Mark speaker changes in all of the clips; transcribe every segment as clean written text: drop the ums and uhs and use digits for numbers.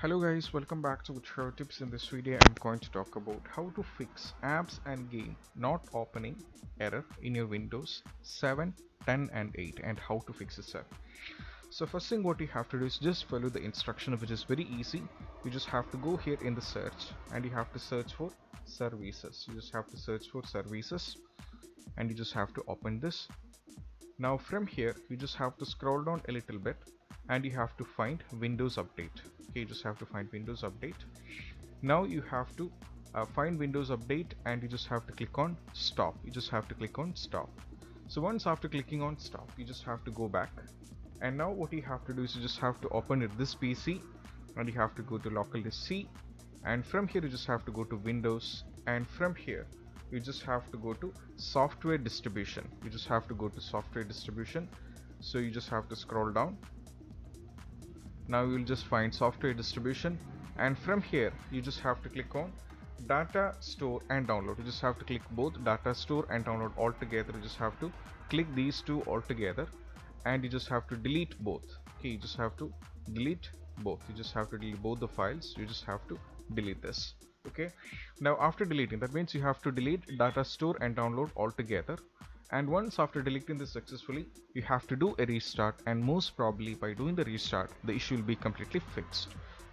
Speaker 1: Hello guys, welcome back to Show Tips. In this video I'm going to talk about how to fix apps and game not opening error in your Windows 7, 10 and 8 and how to fix it, sir. So first thing what you have to do is just follow the instruction, which is very easy. You just have to go here in the search and you have to search for services. You just have to search for services and you just have to open this. Now from here you just have to scroll down a little bit and you have to find Windows Update. Okay, you just have to find Windows Update. Now you have to find Windows Update and you just have to click on stop. You just have to click on stop. So once after clicking on stop, you just have to go back, and now what you have to do is you just have to open this PC and you have to go to local disk C, and from here you just have to go to Windows, and from here you just have to go to software distribution. You just have to go to software distribution. So you just have to scroll down. Now you will just find software distribution, and from here you just have to click on data store and download. You just have to click both data store and download all together. You just have to click these two all together and you just have to delete both. Okay, you just have to delete both. You just have to delete both the files. You just have to delete this. Okay, now after deleting, that means you have to delete data store and download all together. And once after deleting this successfully, you have to do a restart, and most probably by doing the restart the issue will be completely fixed.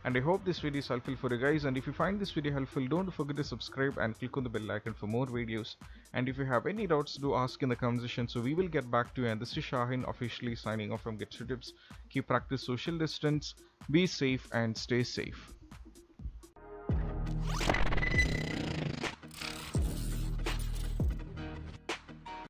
Speaker 1: And I hope this video is helpful for you guys, and if you find this video helpful, don't forget to subscribe and click on the bell icon for more videos. And if you have any doubts, do ask in the comment section, so we will get back to you. And this is Shahin officially signing off from Get Tips. Keep practice social distance, be safe and stay safe.